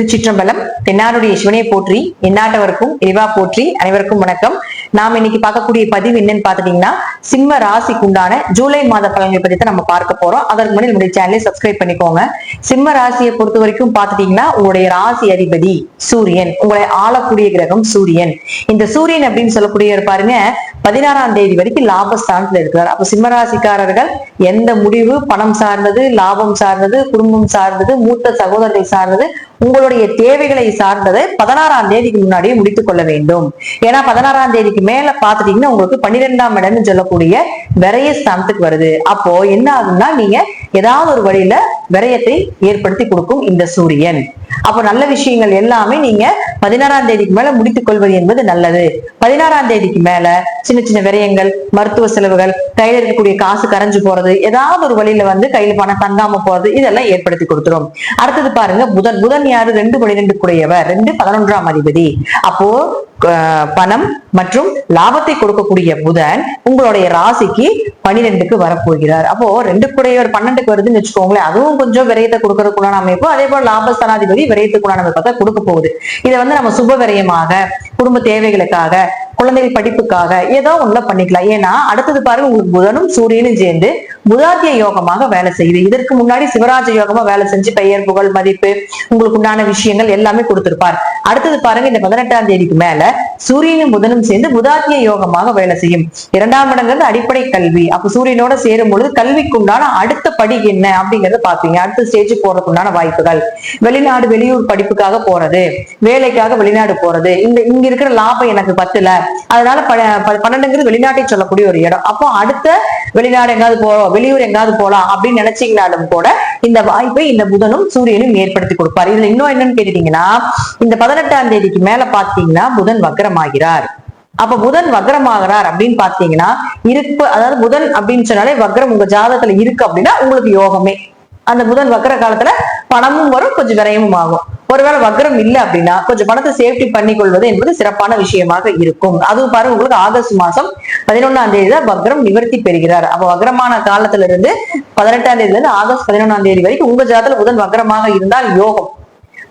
திருச்சிற்றம்பலம். தென்னாருடைய சிவனை போற்றி, எந்நாட்டவருக்கும் இறைவா போற்றி. அனைவருக்கும் வணக்கம். நாம இன்னைக்கு பார்க்கக்கூடிய பதிவு என்னன்னு பாத்துட்டீங்கன்னா, சிம்ம ராசிக்குண்டான ஜூலை மாத பலன்களை பத்தி தான் நம்ம பார்க்க போறோம். அதற்கு முன்னாடி நம்முடைய சேனலை சப்ஸ்கிரைப் பண்ணிக்கோங்க. சிம்ம ராசியை பொறுத்த வரைக்கும் பாத்துட்டீங்கன்னா, உங்களுடைய ராசி அதிபதி சூரியன், உங்களை ஆளக்கூடிய கிரகம் சூரியன். இந்த சூரியன் அப்படின்னு சொல்லக்கூடிய பாருங்க 16ஆம் தேதி வரைக்கும் லாபஸ்தானத்துல இருக்கிறார். அப்ப சிம்ம ராசிக்காரர்கள் எந்த முடிவு பணம் சார்ந்தது, லாபம் சார்ந்தது, குடும்பம் சார்ந்தது, மூத்த சகோதரரை சார்ந்தது, உங்களுடைய தேவைகளை சார்ந்ததை 16ஆம் தேதிக்கு முன்னாடியே முடித்துக் கொள்ள வேண்டும். ஏன்னா 16ஆம் தேதிக்கு மேல பாத்துட்டீங்கன்னா உங்களுக்கு 12ஆம் இடம்னு சொல்லக்கூடிய விரய ஸ்தானத்துக்கு வருது. அப்போ என்ன ஆகும்னா, நீங்க ஏதாவது ஒரு வழியில விரயத்தை ஏற்படுத்தி கொடுக்கும் இந்த சூரியன். அப்போ நல்ல விஷயங்கள் எல்லாமே நீங்க 16ஆம் தேதிக்கு மேல முடித்துக் கொள்வது என்பது நல்லது. 16ஆம் தேதிக்கு மேல சின்ன சின்ன விரயங்கள், மருத்துவ செலவுகள், கையில இருக்கக்கூடிய காசு கரைஞ்சு போறது, ஏதாவது ஒரு வழியில கையில பணம் தங்காம போறது, இதெல்லாம் ஏற்படுத்தி கொடுத்துரும். அடுத்தது பாருங்க, புதன் யாரு? 2-12 கூடியவர், 2-11ஆம் அதிபதி. அப்போ பணம் மற்றும் லாபத்தை கொடுக்கக்கூடிய புதன் உங்களுடைய ராசிக்கு 12க்கு வரப்போகிறார். அப்போ 2 கூடையவர் 12க்கு வருதுன்னு வச்சுக்கோங்களேன். அதுவும் கொஞ்சம் விரயத்தை கொடுக்கறதுக்குள்ளான அமைப்பு. அதே போல லாபஸ்தானாதிபதி விரயத்துக்குள்ளான அமைப்பை தான் கொடுக்க போகுது. இதை நம்ம சுப விரயமாக, குடும்ப தேவைகளுக்காக, குழந்தைகள் படிப்புக்காக ஏதோ ஒண்ணு பண்ணிக்கலாம். ஏன்னா அடுத்தது பாருங்க, உங்களுக்கு புதனும் சூரியனும் சேர்ந்து புதாத்திய யோகமாக வேலை செய்யுது. இதற்கு முன்னாடி சிவராஜ யோகமா வேலை செஞ்சு பெயர், புகழ், மதிப்பு, உங்களுக்கு உண்டான விஷயங்கள் எல்லாமே கொடுத்திருப்பார். அடுத்தது பாருங்க, இந்த 18ஆம் தேதிக்கு மேல சூரியனும் புதனும் சேர்ந்து புதாத்திய யோகமாக வேலை செய்யும். 2ஆம் இடங்கிறது அடிப்படை கல்வி. அப்ப சூரியனோட சேரும் பொழுது கல்விக்கு உண்டான அடுத்த படி என்ன அப்படிங்கறத பாப்பீங்க. அடுத்த ஸ்டேஜ் போறதுக்கு உண்டான வாய்ப்புகள், வெளிநாடு வெளியூர் படிப்புக்காக போறது, வேலைக்காக வெளிநாடு போறது, இங்க இருக்கிற லாபம் எனக்கு பத்தல, அதனால 12ங்கிறது வெளிநாட்டை சொல்லக்கூடிய ஒரு இடம். அப்போ அடுத்த வெளிநாடு எங்காவது போறோம், வெளியூர் எங்காவது போலாம் அப்படின்னு நினைச்சீங்கனாலும் கூட இந்த வாய்ப்பை இந்த புதனும் சூரியனும் ஏற்படுத்தி கொடுப்பாரு. இதுல இன்னும் என்னன்னு கேட்டீங்கன்னா, இந்த 18ஆம் தேதிக்கு மேல பாத்தீங்கன்னா புதன் வக்ரமாகிறார். அப்ப புதன் வக்ரமாகிறார் அப்படின்னு பாத்தீங்கன்னா இருப்பு, அதாவது புதன் அப்படின்னு சொன்னாலே வக்ரம் உங்க ஜாதகத்துல இருக்கு அப்படின்னா உங்களுக்கு யோகமே. அந்த புதன் வக்ர காலத்துல பணமும் வரும், கொஞ்சம் விரயமும் ஆகும். ஒருவேளை வக்ரம் இல்லை அப்படின்னா கொஞ்சம் பணத்தை சேஃப்டி பண்ணி கொள்வது என்பது சிறப்பான விஷயமாக இருக்கும். அதுவும் பாருங்க, உங்களுக்கு ஆகஸ்ட் மாசம் 11ஆம் தேதி தான் வக்ரம் நிவர்த்தி பெறுகிறார். அப்ப வக்ரமான காலத்துல இருந்து 18ஆம் தேதியில இருந்து ஆகஸ்ட் 11ஆம் தேதி வரைக்கும் உங்க ஜாதகத்துல புதன் வக்ரமாக இருந்தால் யோகம்.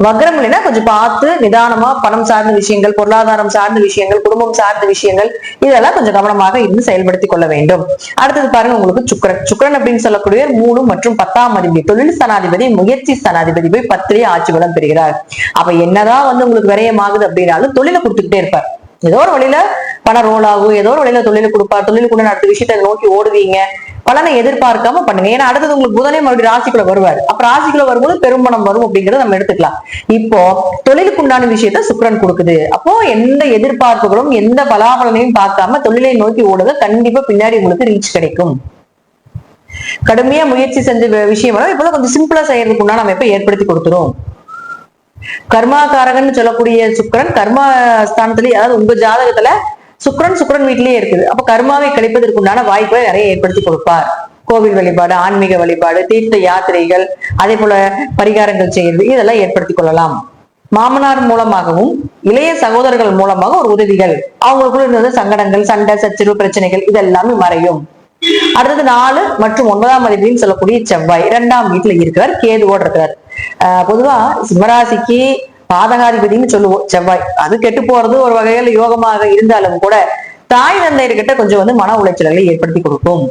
வக்ரம் இல்லைன்னா கொஞ்சம் பார்த்து நிதானமா பணம் சார்ந்த விஷயங்கள், பொருளாதாரம் சார்ந்த விஷயங்கள், குடும்பம் சார்ந்த விஷயங்கள், இதெல்லாம் கொஞ்சம் கவனமாக இருந்து செயல்படுத்தி கொள்ள வேண்டும். அடுத்தது பாருங்க, உங்களுக்கு சுக்கிரன் அப்படின்னு சொல்லக்கூடிய 3 மற்றும் 10ஆம் அதிபதி, தொழில் ஸ்தானாதிபதி, முயற்சி ஸ்தானாதிபதி போய் 10லேயே ஆட்சி பலம் பெறுகிறார். அப்ப என்னதான் உங்களுக்கு விரயமாகுது அப்படின்னாலும் தொழிலை கொடுத்துக்கிட்டே இருப்பார். ஏதோ ஒரு வழியில பணம் ரோல் ஆகும், ஏதோ ஒரு வழியில தொழிலை கொடுப்பார். தொழிலுக்குள்ள அடுத்த விஷயத்தை நோக்கி ஓடுவீங்க. பலனை எதிர்பார்க்காம பண்ணுங்க. ஏன்னா அடுத்தது உங்களுக்கு புதனே மறுபடியும் ராசிக்குள்ள வருவாரு. அப்ப ராசிக்குள்ள வரும்போது பெரும்பணம் வரும் அப்படிங்கறத நம்ம எடுத்துக்கலாம். இப்போ தொழிலுக்கு உண்டான விஷயத்த சுக்கிரன் கொடுக்குது. அப்போ எந்த எதிர்பார்ப்புகளும் எந்த பலாபலனையும் பார்க்காம தொழிலை நோக்கி ஓடுங்க. கண்டிப்பா பின்னாடி உங்களுக்கு ரீச் கிடைக்கும். கடுமையா முயற்சி செஞ்ச விஷயம் இப்ப கொஞ்சம் சிம்பிளா செய்யறதுக்கு உண்டான அமைப்பை ஏற்படுத்தி கொடுத்துரும். கர்மாகாரகன் சொல்லக்கூடிய சுக்கிரன் கர்மா ஸ்தானத்திலேயே, அதாவது உங்க ஜாதகத்துல சுக்கிரன் வீட்டிலேயே இருக்குது. அப்ப கர்மாவை கழிப்பதற்கு உண்டான வாய்ப்பை நிறைய ஏற்படுத்தி கொடுப்பார். கோவில் வழிபாடு, ஆன்மீக வழிபாடு, தீர்த்த யாத்திரைகள், அதே போல பரிகாரங்கள் செய்யறது, இதெல்லாம் ஏற்படுத்தி கொள்ளலாம். மாமனார் மூலமாகவும் இளைய சகோதரர்கள் மூலமாக ஒரு உதவிகள், அவங்களுக்குள்ள இருந்த சங்கடங்கள், சண்டை, சச்சரவு, பிரச்சனைகள் இதெல்லாமே மறையும். அடுத்தது 4 மற்றும் 9ஆம் அதிபதினு சொல்லக்கூடிய செவ்வாய் 2ஆம் வீட்டுல இருக்கிறார், கேதுவோடு இருக்கிறார். பொதுவா சிம்மராசிக்கு பாதகாதிபதினு சொல்லுவோம் செவ்வாய். அது கெட்டு போறது ஒரு வகையில யோகமாக இருந்தாலும் கூட தாய் தந்தையர்கிட்ட கொஞ்சம் மன உளைச்சல்களை ஏற்படுத்தி கொடுக்கும்.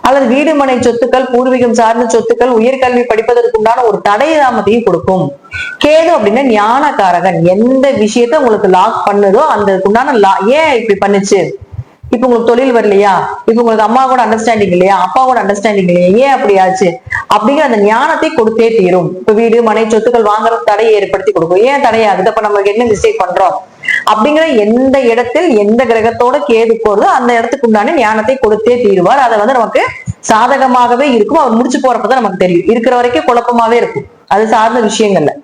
அல்லது வீடு மனை சொத்துக்கள், பூர்வீகம் சார்ந்த சொத்துக்கள், உயர்கல்வி படிப்பதற்கு உண்டான ஒரு தடை தாமத்தையும் கொடுக்கும். கேது அப்படின்னா ஞானகாரகன். எந்த விஷயத்த உங்களுக்கு லாக் பண்ணுதோ அந்த உண்டான ஏன் இப்படி பண்ணுச்சு, இப்ப உங்களுக்கு தொழில் வரலையா, இப்ப உங்களுக்கு அம்மா கூட அண்டர்ஸ்டாண்டிங் இல்லையா, அப்பா கூட அண்டர்ஸ்டாண்டிங் இல்லையா, ஏன் அப்படி ஆச்சு அப்படிங்கிற அந்த ஞானத்தை கொடுத்தே தீரும். இப்ப வீடு மனை சொத்துக்கள் வாங்குறது தடையை ஏற்படுத்தி கொடுக்கும். ஏன் தடையாகுது, அப்ப நமக்கு என்ன மிஸ்டேக் பண்றோம் அப்படிங்கிற எந்த இடத்தில் எந்த கிரகத்தோட கேது போறதோ அந்த இடத்துக்கு உண்டான ஞானத்தை கொடுத்தே தீருவார். அதை நமக்கு சாதகமாகவே இருக்கும். அவர் முடிச்சு போறப்பதான் நமக்கு தெரியும். இருக்கிற வரைக்கும் குழப்பமாவே இருக்கும். அது சார்ந்த விஷயங்கள்ல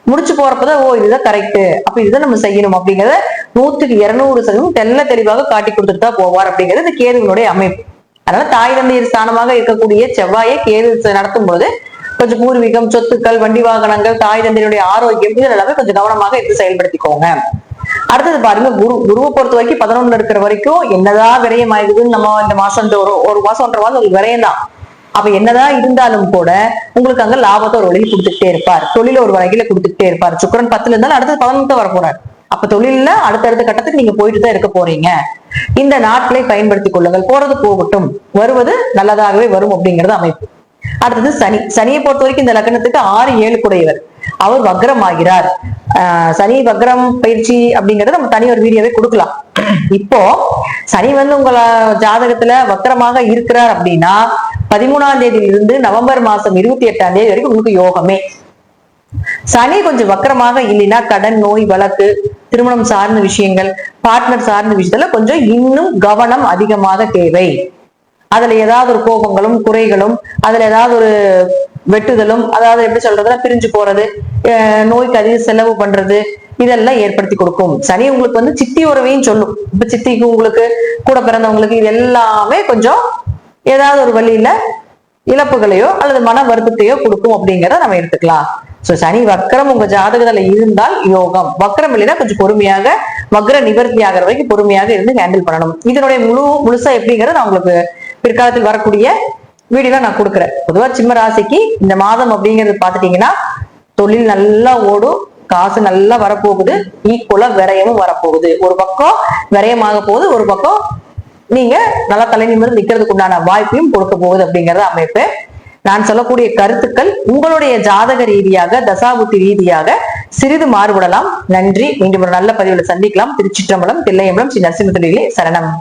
முடிச்சு போறப்பதான் இதுதான் கரெக்ட், அப்ப இதுதான் நம்ம செய்யணும் அப்படிங்கறத 100% தெல்ல தெளிவாக காட்டி கொடுத்துட்டு தான் போவார் அப்படிங்கிறது இந்த கேதுகளுடைய அமைப்பு. அதனால தாய் தந்தையர் ஸ்தானமாக இருக்கக்கூடிய செவ்வாயை கேது நடத்தும் பொழுது கொஞ்சம் பூர்வீகம், சொத்துக்கள், வண்டி வாகனங்கள், தாய் தந்தையருடைய ஆரோக்கியம், இது எல்லாமே கொஞ்சம் கவனமாக எடுத்து செயல்படுத்திக்கோங்க. அடுத்தது பாருங்க, குருவை பொறுத்த வரைக்கும் 11ல இருக்கிற வரைக்கும் என்னதான் விரயம் ஆயிடுதுன்னு நம்ம இந்த மாசம் ஒரு மாசம் 1.5 மாசம் விரயம் தான். அப்ப என்னதான் இருந்தாலும் கூட உங்களுக்கு அங்க லாபத்தை ஒரு வழியில் கொடுத்துட்டே இருப்பார், தொழில ஒரு வகையில கொடுத்துட்டே இருப்பார். சுக்கிரன் 10ல இருந்தாலும் அடுத்தது 11 வர போறாரு. அப்ப தொழில அடுத்தடுத்த கட்டத்துக்கு நீங்க போயிட்டு தான் இருக்க போறீங்க. இந்த நாட்களை பயன்படுத்திக் கொள்ளுங்கள். போறது போகட்டும், வருவது நல்லதாகவே வரும் அப்படிங்கிறது அமைப்பு. அடுத்தது சனி. சனியை பொறுத்த வரைக்கும் இந்த லக்னத்துக்கு 6, 7 கூடையவர். அவர் வக்ரம் ஆகிறார். சனி வக்ரம் பயிற்சி அப்படிங்கறது நம்ம தனி ஒரு வீடியோவே கொடுக்கலாம். இப்போ சனி உங்கள ஜாதகத்துல வக்ரமாக இருக்கிறார் அப்படின்னா 13ஆம் தேதியிலிருந்து நவம்பர் மாசம் 28ஆம் தேதி வரைக்கும் உங்களுக்கு யோகமே. சனி கொஞ்சம் வக்கரமாக இல்லைன்னா கடன், நோய், வழக்கு, திருமணம் சார்ந்த விஷயங்கள், பார்ட்னர் சார்ந்த விஷயத்துல கொஞ்சம் இன்னும் கவனம் அதிகமாக தேவை. அதுல ஏதாவது ஒரு கோபங்களும் குறைகளும், அதுல ஏதாவது ஒரு வெட்டுதலும், அதாவது எப்படி சொல்றதுன்னா பிரிஞ்சு போறது, நோய்க்கு அதிக செலவு பண்றது, இதெல்லாம் ஏற்படுத்தி கொடுக்கும். சனி உங்களுக்கு சித்தி உறவையும் சொல்லும். இப்ப சித்திக்கு, உங்களுக்கு கூட பிறந்தவங்களுக்கு இது எல்லாமே கொஞ்சம் ஏதாவது ஒரு வழியில இழப்புகளையோ அல்லது மன வருத்தத்தையோ கொடுக்கும் அப்படிங்கிறத நம்ம எடுத்துக்கலாம். சோ சனி வக்ரம் உங்க ஜாதகத்துல இருந்தால் யோகம், வக்ரம் இல்லைன்னா கொஞ்சம் பொறுமையாக, வக்ர நிவர்த்தி ஆகிற வரைக்கும் பொறுமையாக இருந்து ஹேண்டில் பண்ணணும். இதனுடைய முழுசா எப்படிங்கிறத நான் உங்களுக்கு பிற்காலத்தில் வரக்கூடிய வீடியோல நான் கொடுக்குறேன். பொதுவா சிம்ம ராசிக்கு இந்த மாதம் அப்படிங்கிறது பாத்துட்டீங்கன்னா தொழில் நல்லா ஓடும், காசு நல்லா வரப்போகுது, ஈக்குவலா விரயமும் வரப்போகுது. ஒரு பக்கம் விரயமாக போகுது, ஒரு பக்கம் நீங்க நல்லா தலை நிமிர்ந்து நிக்கிறதுக்கு உண்டான வாய்ப்பையும் கொடுக்க போகுது அப்படிங்கறத அமைப்பு. நான் சொல்லக்கூடிய கருத்துக்கள் உங்களுடைய ஜாதக ரீதியாக, தசாபுத்தி ரீதியாக சிறிது மாறுபடலாம். நன்றி. மீண்டும் ஒரு நல்ல பதிவுல சந்திக்கலாம். திருச்சிற்றம்பலம், தில்லையம்பலம், ஸ்ரீ நரசிம்ம சரணம்.